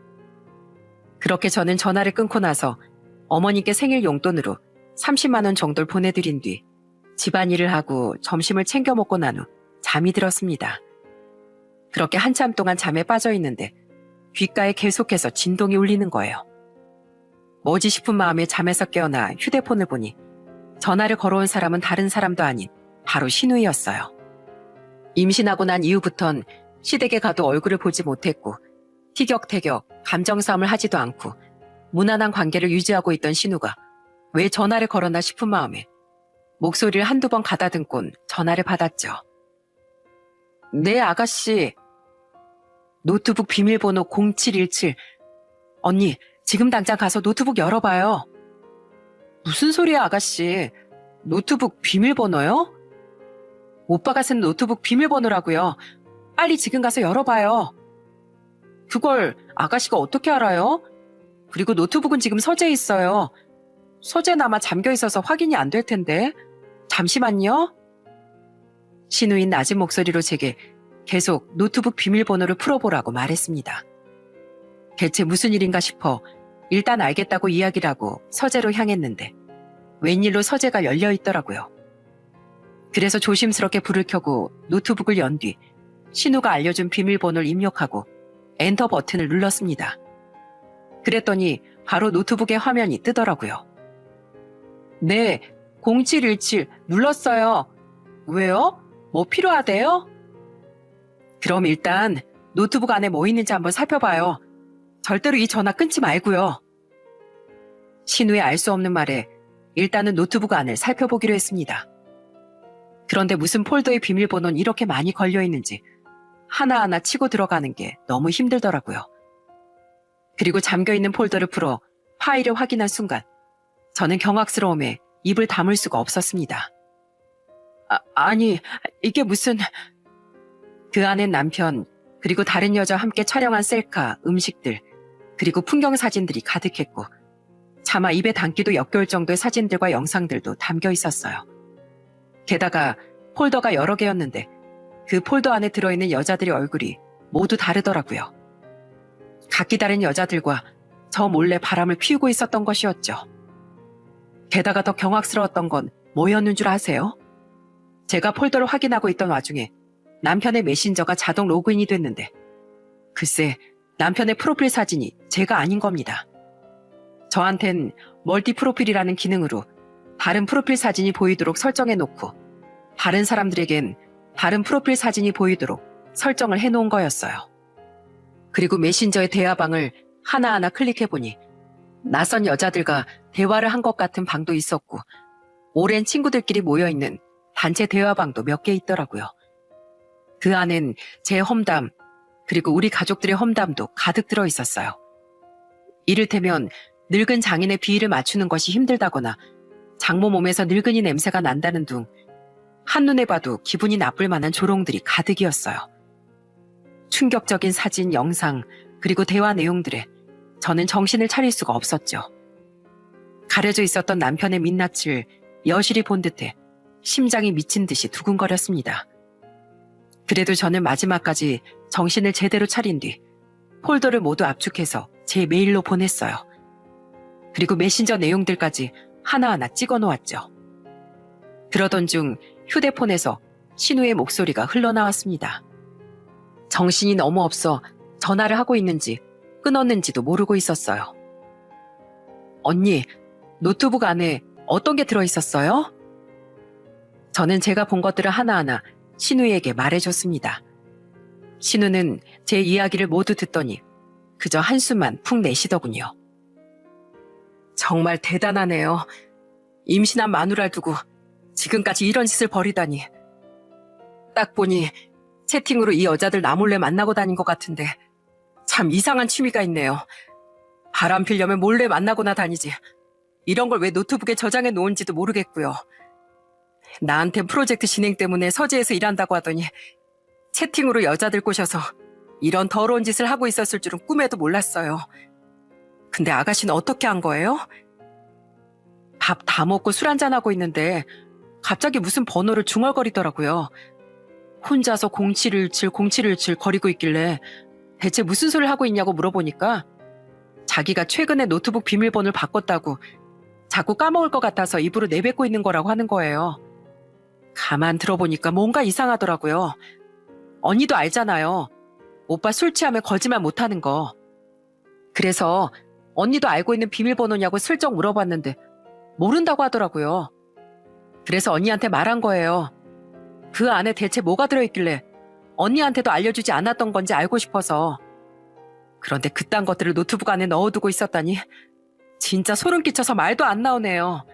그렇게 저는 전화를 끊고 나서 어머님께 생일 용돈으로 30만 원 정도를 보내드린 뒤 집안일을 하고 점심을 챙겨 먹고 난 후 잠이 들었습니다. 그렇게 한참 동안 잠에 빠져 있는데 귓가에 계속해서 진동이 울리는 거예요. 뭐지 싶은 마음에 잠에서 깨어나 휴대폰을 보니 전화를 걸어온 사람은 다른 사람도 아닌 바로 신우이였어요. 임신하고 난 이후부턴 시댁에 가도 얼굴을 보지 못했고 티격태격 감정 싸움을 하지도 않고 무난한 관계를 유지하고 있던 신우가 왜 전화를 걸었나 싶은 마음에 목소리를 한두 번 가다듬곤 전화를 받았죠. 네, 아가씨. 노트북 비밀번호 0717. 언니, 지금 당장 가서 노트북 열어봐요. 무슨 소리야, 아가씨. 노트북 비밀번호요? 오빠가 쓴 노트북 비밀번호라고요. 빨리 지금 가서 열어봐요. 그걸 아가씨가 어떻게 알아요? 그리고 노트북은 지금 서재에 있어요. 서재는 아마 잠겨 있어서 확인이 안 될 텐데. 잠시만요. 신우인 낮은 목소리로 제게 계속 노트북 비밀번호를 풀어보라고 말했습니다. 대체 무슨 일인가 싶어 일단 알겠다고 이야기를 하고 서재로 향했는데 웬일로 서재가 열려 있더라고요. 그래서 조심스럽게 불을 켜고 노트북을 연 뒤 신우가 알려준 비밀번호를 입력하고 엔터 버튼을 눌렀습니다. 그랬더니 바로 노트북의 화면이 뜨더라고요. 네, 0717 눌렀어요. 왜요? 뭐 필요하대요? 그럼 일단 노트북 안에 뭐 있는지 한번 살펴봐요. 절대로 이 전화 끊지 말고요. 신우의 알 수 없는 말에 일단은 노트북 안을 살펴보기로 했습니다. 그런데 무슨 폴더의 비밀번호는 이렇게 많이 걸려있는지 하나하나 치고 들어가는 게 너무 힘들더라고요. 그리고 잠겨있는 폴더를 풀어 파일을 확인한 순간 저는 경악스러움에 입을 다물 수가 없었습니다. 아니, 이게 무슨... 그 안엔 남편, 그리고 다른 여자와 함께 촬영한 셀카, 음식들, 그리고 풍경 사진들이 가득했고 차마 입에 담기도 역겨울 정도의 사진들과 영상들도 담겨 있었어요. 게다가 폴더가 여러 개였는데 그 폴더 안에 들어있는 여자들의 얼굴이 모두 다르더라고요. 각기 다른 여자들과 저 몰래 바람을 피우고 있었던 것이었죠. 게다가 더 경악스러웠던 건 뭐였는 줄 아세요? 제가 폴더를 확인하고 있던 와중에 남편의 메신저가 자동 로그인이 됐는데 글쎄 남편의 프로필 사진이 제가 아닌 겁니다. 저한텐 멀티 프로필이라는 기능으로 다른 프로필 사진이 보이도록 설정해놓고 다른 사람들에겐 다른 프로필 사진이 보이도록 설정을 해놓은 거였어요. 그리고 메신저의 대화방을 하나하나 클릭해보니 낯선 여자들과 대화를 한 것 같은 방도 있었고 오랜 친구들끼리 모여있는 단체 대화방도 몇 개 있더라고요. 그 안엔 제 험담 그리고 우리 가족들의 험담도 가득 들어 있었어요. 이를테면 늙은 장인의 비위를 맞추는 것이 힘들다거나 장모 몸에서 늙은이 냄새가 난다는 둥 한눈에 봐도 기분이 나쁠 만한 조롱들이 가득이었어요. 충격적인 사진, 영상 그리고 대화 내용들에 저는 정신을 차릴 수가 없었죠. 가려져 있었던 남편의 민낯을 여실히 본 듯해 심장이 미친 듯이 두근거렸습니다. 그래도 저는 마지막까지 정신을 제대로 차린 뒤 폴더를 모두 압축해서 제 메일로 보냈어요. 그리고 메신저 내용들까지 하나하나 찍어 놓았죠. 그러던 중 휴대폰에서 신우의 목소리가 흘러나왔습니다. 정신이 너무 없어 전화를 하고 있는지 끊었는지도 모르고 있었어요. 언니, 노트북 안에 어떤 게 들어있었어요? 저는 제가 본 것들을 하나하나 신우에게 말해줬습니다. 신우는 제 이야기를 모두 듣더니 그저 한숨만 푹 내쉬더군요. 정말 대단하네요. 임신한 마누라를 두고 지금까지 이런 짓을 벌이다니. 딱 보니 채팅으로 이 여자들 나 몰래 만나고 다닌 것 같은데 참 이상한 취미가 있네요. 바람 피려면 몰래 만나거나 다니지. 이런 걸 왜 노트북에 저장해 놓은지도 모르겠고요. 나한텐 프로젝트 진행 때문에 서재에서 일한다고 하더니 채팅으로 여자들 꼬셔서 이런 더러운 짓을 하고 있었을 줄은 꿈에도 몰랐어요. 근데 아가씨는 어떻게 한 거예요? 밥 다 먹고 술 한잔하고 있는데 갑자기 무슨 번호를 중얼거리더라고요. 혼자서 0717, 0717 거리고 있길래 대체 무슨 소리를 하고 있냐고 물어보니까 자기가 최근에 노트북 비밀번호를 바꿨다고 자꾸 까먹을 것 같아서 입으로 내뱉고 있는 거라고 하는 거예요. 가만 들어보니까 뭔가 이상하더라고요. 언니도 알잖아요. 오빠 술 취하면 거짓말 못하는 거. 그래서 언니도 알고 있는 비밀번호냐고 슬쩍 물어봤는데 모른다고 하더라고요. 그래서 언니한테 말한 거예요. 그 안에 대체 뭐가 들어있길래 언니한테도 알려주지 않았던 건지 알고 싶어서. 그런데 그딴 것들을 노트북 안에 넣어두고 있었다니 진짜 소름 끼쳐서 말도 안 나오네요.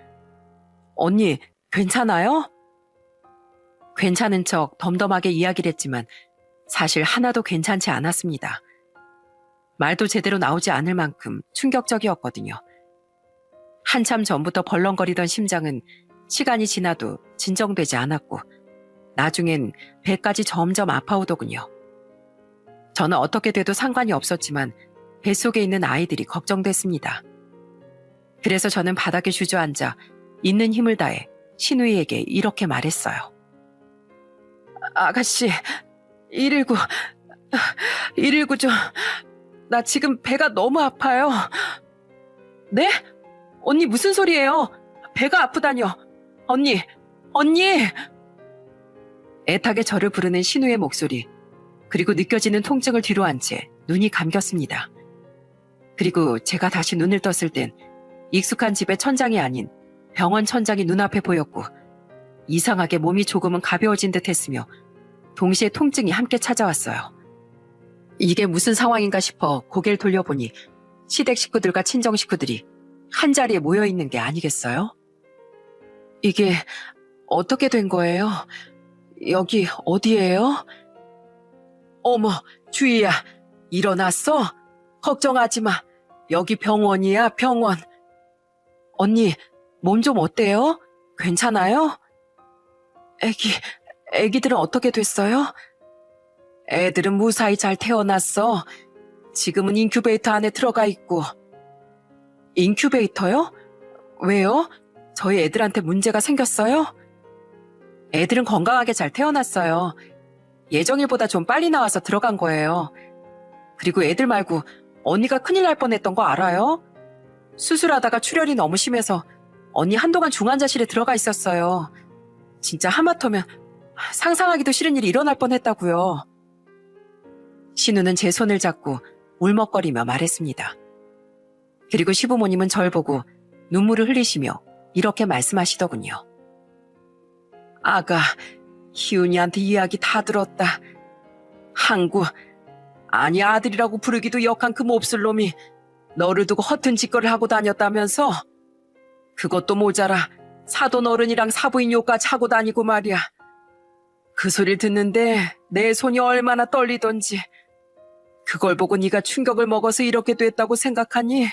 언니, 괜찮아요? 괜찮은 척 덤덤하게 이야기를 했지만 사실 하나도 괜찮지 않았습니다. 말도 제대로 나오지 않을 만큼 충격적이었거든요. 한참 전부터 벌렁거리던 심장은 시간이 지나도 진정되지 않았고 나중엔 배까지 점점 아파오더군요. 저는 어떻게 돼도 상관이 없었지만 뱃속에 있는 아이들이 걱정됐습니다. 그래서 저는 바닥에 주저앉아 있는 힘을 다해 신우이에게 이렇게 말했어요. 아가씨, 119, 119 좀, 나 지금 배가 너무 아파요. 네? 언니 무슨 소리예요? 배가 아프다뇨. 언니, 언니! 애타게 저를 부르는 신우의 목소리, 그리고 느껴지는 통증을 뒤로한 채 눈이 감겼습니다. 그리고 제가 다시 눈을 떴을 땐 익숙한 집의 천장이 아닌 병원 천장이 눈앞에 보였고 이상하게 몸이 조금은 가벼워진 듯 했으며 동시에 통증이 함께 찾아왔어요. 이게 무슨 상황인가 싶어 고개를 돌려보니 시댁 식구들과 친정 식구들이 한자리에 모여있는 게 아니겠어요? 이게 어떻게 된 거예요? 여기 어디예요? 어머, 주희야, 일어났어? 걱정하지 마. 여기 병원이야, 병원. 언니, 몸 좀 어때요? 괜찮아요? 애기들은 어떻게 됐어요? 애들은 무사히 잘 태어났어. 지금은 인큐베이터 안에 들어가 있고. 인큐베이터요? 왜요? 저희 애들한테 문제가 생겼어요? 애들은 건강하게 잘 태어났어요. 예정일보다 좀 빨리 나와서 들어간 거예요. 그리고 애들 말고 언니가 큰일 날 뻔했던 거 알아요? 수술하다가 출혈이 너무 심해서 언니 한동안 중환자실에 들어가 있었어요. 진짜 하마터면 상상하기도 싫은 일이 일어날 뻔했다고요. 신우는 제 손을 잡고 울먹거리며 말했습니다. 그리고 시부모님은 절 보고 눈물을 흘리시며 이렇게 말씀하시더군요. 아가, 희은이한테 이야기 다 들었다. 항구, 아니 아들이라고 부르기도 역한 그 몹쓸 놈이 너를 두고 허튼 짓거리를 하고 다녔다면서? 그것도 모자라 사돈 어른이랑 사부인 요까지 하고 다니고 말이야. 그 소리를 듣는데 내 손이 얼마나 떨리던지. 그걸 보고 네가 충격을 먹어서 이렇게 됐다고 생각하니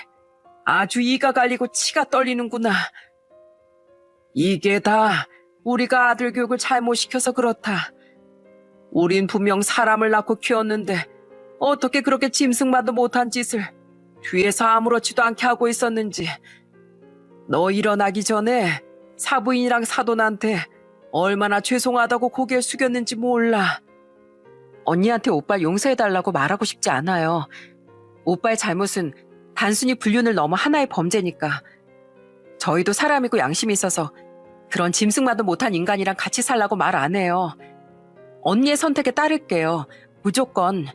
아주 이가 갈리고 치가 떨리는구나. 이게 다 우리가 아들 교육을 잘못시켜서 그렇다. 우린 분명 사람을 낳고 키웠는데 어떻게 그렇게 짐승만도 못한 짓을 뒤에서 아무렇지도 않게 하고 있었는지. 너 일어나기 전에 사부인이랑 사돈한테 얼마나 죄송하다고 고개를 숙였는지 몰라. 언니한테 오빠 용서해달라고 말하고 싶지 않아요. 오빠의 잘못은 단순히 불륜을 넘어 하나의 범죄니까. 저희도 사람이고 양심이 있어서 그런 짐승만도 못한 인간이랑 같이 살라고 말 안 해요. 언니의 선택에 따를게요. 무조건.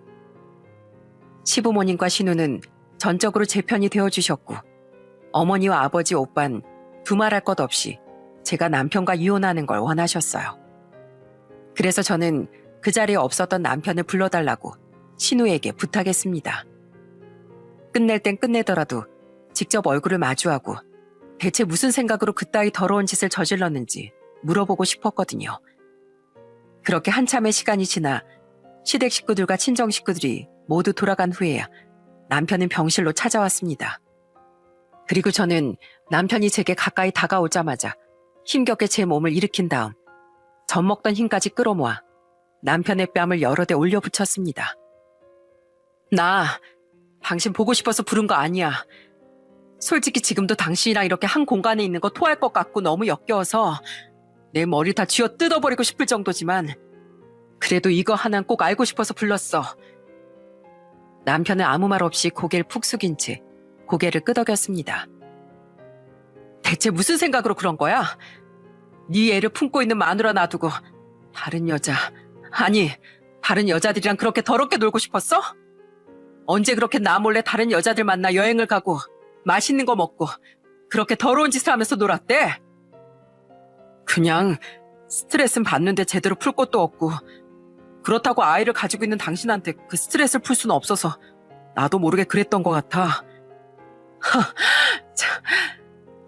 시부모님과 신우는 전적으로 제 편이 되어주셨고 어머니와 아버지, 오빤 두말할 것 없이 제가 남편과 이혼하는 걸 원하셨어요. 그래서 저는 그 자리에 없었던 남편을 불러달라고 신우에게 부탁했습니다. 끝낼 땐 끝내더라도 직접 얼굴을 마주하고 대체 무슨 생각으로 그따위 더러운 짓을 저질렀는지 물어보고 싶었거든요. 그렇게 한참의 시간이 지나 시댁 식구들과 친정 식구들이 모두 돌아간 후에야 남편은 병실로 찾아왔습니다. 그리고 저는 남편이 제게 가까이 다가오자마자 힘겹게 제 몸을 일으킨 다음 젖먹던 힘까지 끌어모아 남편의 뺨을 여러 대 올려 붙였습니다. 나 당신 보고 싶어서 부른 거 아니야. 솔직히 지금도 당신이랑 이렇게 한 공간에 있는 거 토할 것 같고 너무 역겨워서 내 머리 다 쥐어 뜯어버리고 싶을 정도지만 그래도 이거 하나는 꼭 알고 싶어서 불렀어. 남편은 아무 말 없이 고개를 푹 숙인 채 고개를 끄덕였습니다. 대체 무슨 생각으로 그런 거야? 네 애를 품고 있는 마누라 놔두고 다른 여자들이랑 그렇게 더럽게 놀고 싶었어? 언제 그렇게 나 몰래 다른 여자들 만나 여행을 가고 맛있는 거 먹고 그렇게 더러운 짓을 하면서 놀았대? 그냥 스트레스는 받는데 제대로 풀 것도 없고 그렇다고 아이를 가지고 있는 당신한테 그 스트레스를 풀 수는 없어서 나도 모르게 그랬던 것 같아. 참,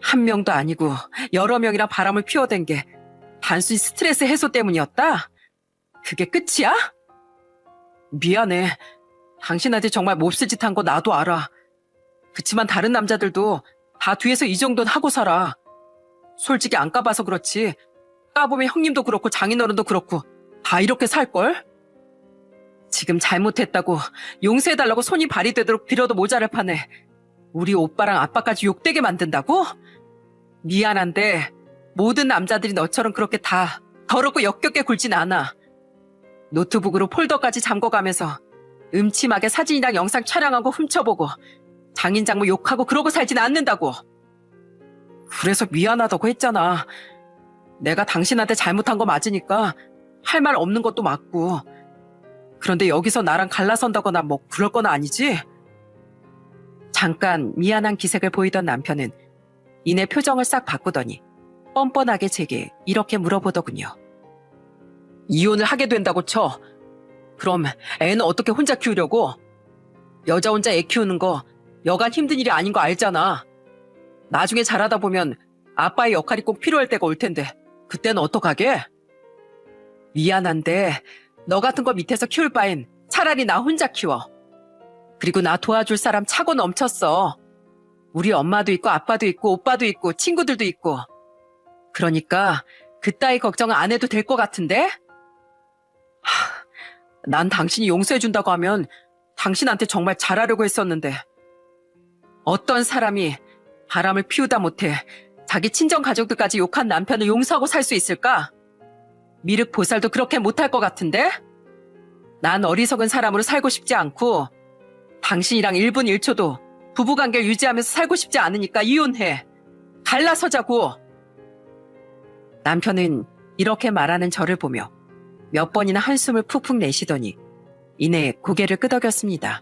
한 명도 아니고 여러 명이랑 바람을 피워댄 게 단순히 스트레스 해소 때문이었다? 그게 끝이야? 미안해. 당신한테 정말 몹쓸 짓 한 거 나도 알아. 그치만 다른 남자들도 다 뒤에서 이 정도는 하고 살아. 솔직히 안 까봐서 그렇지. 까보면 형님도 그렇고 장인어른도 그렇고 다 이렇게 살걸? 지금 잘못했다고 용서해달라고 손이 발이 되도록 빌어도 모자랄 판에 우리 오빠랑 아빠까지 욕되게 만든다고? 미안한데 모든 남자들이 너처럼 그렇게 다 더럽고 역겹게 굴진 않아. 노트북으로 폴더까지 잠궈가면서 음침하게 사진이랑 영상 촬영한 거 훔쳐보고 장인 장모 욕하고 그러고 살진 않는다고. 그래서 미안하다고 했잖아. 내가 당신한테 잘못한 거 맞으니까 할 말 없는 것도 맞고. 그런데 여기서 나랑 갈라선다거나 뭐 그럴 건 아니지? 잠깐 미안한 기색을 보이던 남편은 이내 표정을 싹 바꾸더니 뻔뻔하게 제게 이렇게 물어보더군요. 이혼을 하게 된다고 쳐. 그럼 애는 어떻게 혼자 키우려고? 여자 혼자 애 키우는 거 여간 힘든 일이 아닌 거 알잖아. 나중에 자라다 보면 아빠의 역할이 꼭 필요할 때가 올 텐데 그때는 어떡하게? 미안한데 너 같은 거 밑에서 키울 바엔 차라리 나 혼자 키워. 그리고 나 도와줄 사람 차고 넘쳤어. 우리 엄마도 있고 아빠도 있고 오빠도 있고 친구들도 있고. 그러니까 그따위 걱정은 안 해도 될 것 같은데? 난 당신이 용서해준다고 하면 당신한테 정말 잘하려고 했었는데 어떤 사람이 바람을 피우다 못해 자기 친정 가족들까지 욕한 남편을 용서하고 살 수 있을까? 미륵 보살도 그렇게 못할 것 같은데? 난 어리석은 사람으로 살고 싶지 않고 당신이랑 1분 1초도 부부관계를 유지하면서 살고 싶지 않으니까 이혼해. 갈라서자고. 남편은 이렇게 말하는 저를 보며 몇 번이나 한숨을 푹푹 내쉬더니 이내 고개를 끄덕였습니다.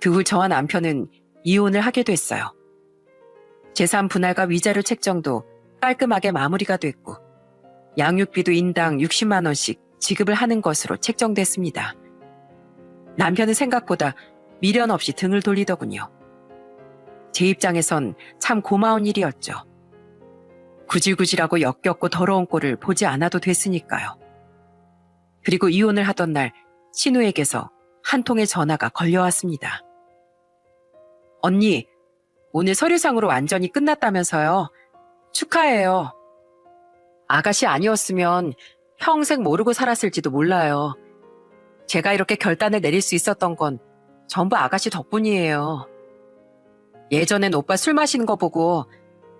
그 후 저와 남편은 이혼을 하게 됐어요. 재산 분할과 위자료 책정도 깔끔하게 마무리가 됐고 양육비도 인당 60만 원씩 지급을 하는 것으로 책정됐습니다. 남편은 생각보다 미련 없이 등을 돌리더군요. 제 입장에선 참 고마운 일이었죠. 구질구질하고 역겹고 더러운 꼴을 보지 않아도 됐으니까요. 그리고 이혼을 하던 날 신우에게서 한 통의 전화가 걸려왔습니다. 언니, 오늘 서류상으로 완전히 끝났다면서요. 축하해요. 아가씨 아니었으면 평생 모르고 살았을지도 몰라요. 제가 이렇게 결단을 내릴 수 있었던 건 전부 아가씨 덕분이에요. 예전엔 오빠 술 마시는 거 보고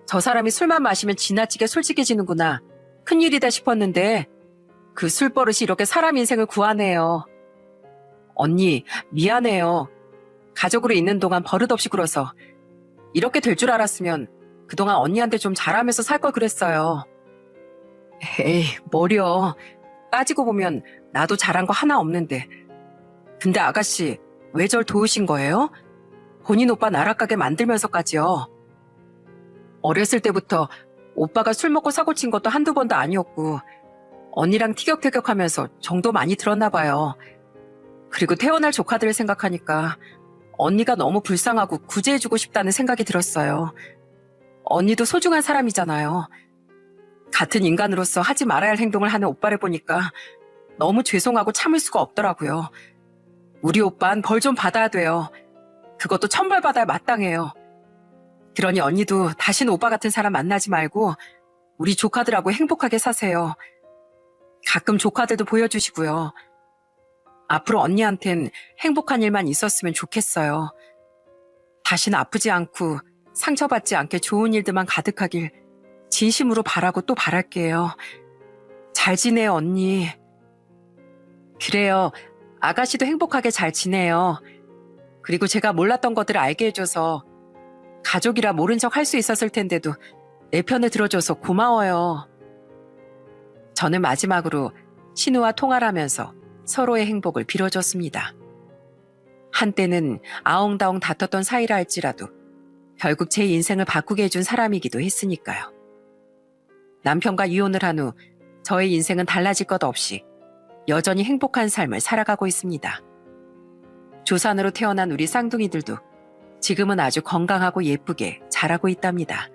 저 사람이 술만 마시면 지나치게 솔직해지는구나. 큰일이다 싶었는데 그 술버릇이 이렇게 사람 인생을 구하네요. 언니, 미안해요. 가족으로 있는 동안 버릇없이 굴어서 이렇게 될 줄 알았으면 그동안 언니한테 좀 잘하면서 살 걸 그랬어요. 에이, 뭐려. 따지고 보면 나도 잘한 거 하나 없는데. 근데 아가씨, 왜 절 도우신 거예요? 본인 오빠 나락가게 만들면서까지요. 어렸을 때부터 오빠가 술 먹고 사고 친 것도 한두 번도 아니었고 언니랑 티격태격하면서 정도 많이 들었나 봐요. 그리고 태어날 조카들을 생각하니까 언니가 너무 불쌍하고 구제해주고 싶다는 생각이 들었어요. 언니도 소중한 사람이잖아요. 같은 인간으로서 하지 말아야 할 행동을 하는 오빠를 보니까 너무 죄송하고 참을 수가 없더라고요. 우리 오빠는 벌 좀 받아야 돼요. 그것도 천벌 받아야 마땅해요. 그러니 언니도 다시는 오빠 같은 사람 만나지 말고 우리 조카들하고 행복하게 사세요. 가끔 조카들도 보여주시고요. 앞으로 언니한텐 행복한 일만 있었으면 좋겠어요. 다시는 아프지 않고 상처받지 않게 좋은 일들만 가득하길 진심으로 바라고 또 바랄게요. 잘 지내요, 언니. 그래요. 아가씨도 행복하게 잘 지내요. 그리고 제가 몰랐던 것들을 알게 해줘서 가족이라 모른 척 할 수 있었을 텐데도 내 편을 들어줘서 고마워요. 저는 마지막으로 신우와 통화를 하면서 서로의 행복을 빌어줬습니다. 한때는 아웅다웅 다퉜던 사이라 할지라도 결국 제 인생을 바꾸게 해준 사람이기도 했으니까요. 남편과 이혼을 한 후 저의 인생은 달라질 것 없이 여전히 행복한 삶을 살아가고 있습니다. 조산으로 태어난 우리 쌍둥이들도 지금은 아주 건강하고 예쁘게 자라고 있답니다.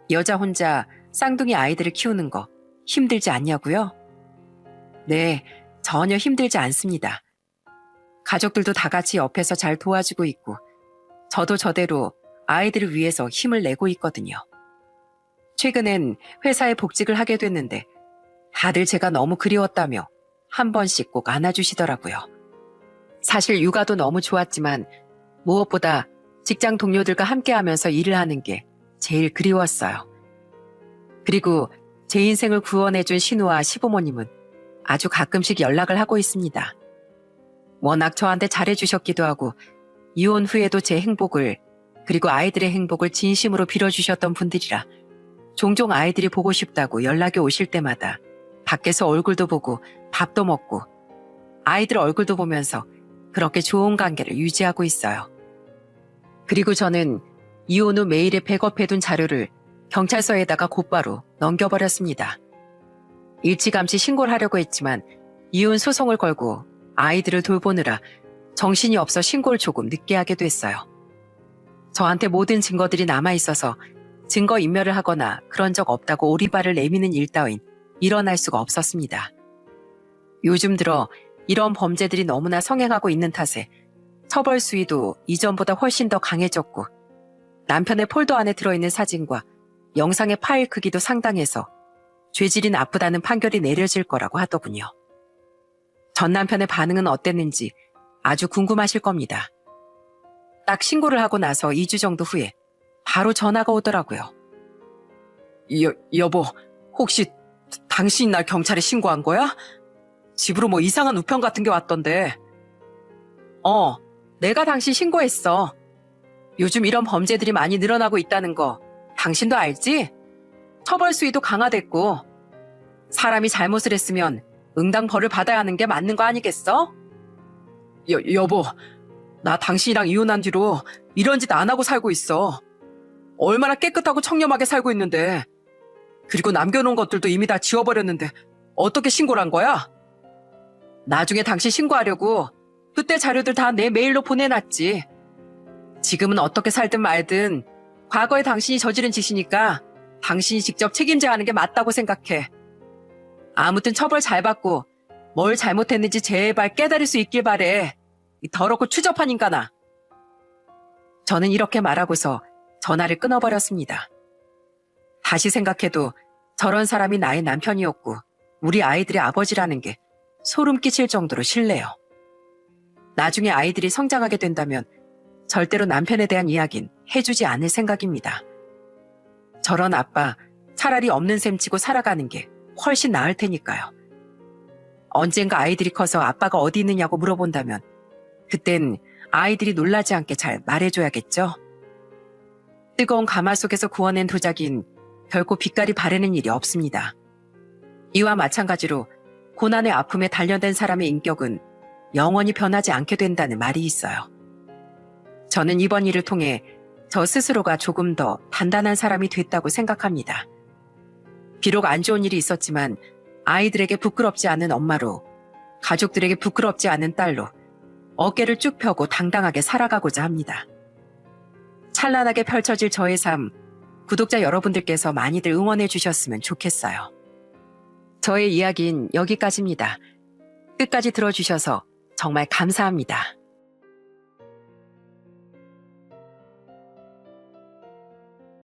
여자 혼자 쌍둥이 아이들을 키우는 거 힘들지 않냐고요? 네, 전혀 힘들지 않습니다. 가족들도 다 같이 옆에서 잘 도와주고 있고 저도 저대로 아이들을 위해서 힘을 내고 있거든요. 최근엔 회사에 복직을 하게 됐는데 다들 제가 너무 그리웠다며 한 번씩 꼭 안아주시더라고요. 사실 육아도 너무 좋았지만 무엇보다 직장 동료들과 함께하면서 일을 하는 게 제일 그리웠어요. 그리고 제 인생을 구원해준 신우와 시부모님은 아주 가끔씩 연락을 하고 있습니다. 워낙 저한테 잘해주셨기도 하고 이혼 후에도 제 행복을 그리고 아이들의 행복을 진심으로 빌어주셨던 분들이라 종종 아이들이 보고 싶다고 연락이 오실 때마다 밖에서 얼굴도 보고 밥도 먹고 아이들 얼굴도 보면서 그렇게 좋은 관계를 유지하고 있어요. 그리고 저는 이혼 후 메일에 백업해둔 자료를 경찰서에다가 곧바로 넘겨버렸습니다. 일찌감치 신고를 하려고 했지만 이혼 소송을 걸고 아이들을 돌보느라 정신이 없어 신고를 조금 늦게 하게 됐어요. 저한테 모든 증거들이 남아있어서 증거인멸을 하거나 그런 적 없다고 오리발을 내미는 일 따윈 일어날 수가 없었습니다. 요즘 들어 이런 범죄들이 너무나 성행하고 있는 탓에 처벌 수위도 이전보다 훨씬 더 강해졌고 남편의 폴더 안에 들어있는 사진과 영상의 파일 크기도 상당해서 죄질이 나쁘다는 판결이 내려질 거라고 하더군요. 전 남편의 반응은 어땠는지 아주 궁금하실 겁니다. 딱 신고를 하고 나서 2주 정도 후에 바로 전화가 오더라고요. 여보, 혹시 당신이 날 경찰에 신고한 거야? 집으로 뭐 이상한 우편 같은 게 왔던데. 내가 당신 신고했어. 요즘 이런 범죄들이 많이 늘어나고 있다는 거 당신도 알지? 처벌 수위도 강화됐고 사람이 잘못을 했으면 응당 벌을 받아야 하는 게 맞는 거 아니겠어? 여보, 나 당신이랑 이혼한 뒤로 이런 짓 안 하고 살고 있어. 얼마나 깨끗하고 청렴하게 살고 있는데. 그리고 남겨놓은 것들도 이미 다 지워버렸는데 어떻게 신고를 한 거야? 나중에 당신 신고하려고 그때 자료들 다 내 메일로 보내놨지. 지금은 어떻게 살든 말든 과거에 당신이 저지른 짓이니까 당신이 직접 책임져야 하는 게 맞다고 생각해. 아무튼 처벌 잘 받고 뭘 잘못했는지 제발 깨달을 수 있길 바래. 이 더럽고 추접한 인간아. 저는 이렇게 말하고서 전화를 끊어버렸습니다. 다시 생각해도 저런 사람이 나의 남편이었고 우리 아이들의 아버지라는 게 소름 끼칠 정도로 싫네요. 나중에 아이들이 성장하게 된다면 절대로 남편에 대한 이야기는 해주지 않을 생각입니다. 저런 아빠 차라리 없는 셈 치고 살아가는 게 훨씬 나을 테니까요. 언젠가 아이들이 커서 아빠가 어디 있느냐고 물어본다면 그땐 아이들이 놀라지 않게 잘 말해줘야겠죠. 뜨거운 가마속에서 구워낸 도자기는 결코 빛깔이 바래는 일이 없습니다. 이와 마찬가지로 고난의 아픔에 단련된 사람의 인격은 영원히 변하지 않게 된다는 말이 있어요. 저는 이번 일을 통해 저 스스로가 조금 더 단단한 사람이 됐다고 생각합니다. 비록 안 좋은 일이 있었지만 아이들에게 부끄럽지 않은 엄마로, 가족들에게 부끄럽지 않은 딸로 어깨를 쭉 펴고 당당하게 살아가고자 합니다. 찬란하게 펼쳐질 저의 삶, 구독자 여러분들께서 많이들 응원해 주셨으면 좋겠어요. 저의 이야기는 여기까지입니다. 끝까지 들어주셔서 정말 감사합니다.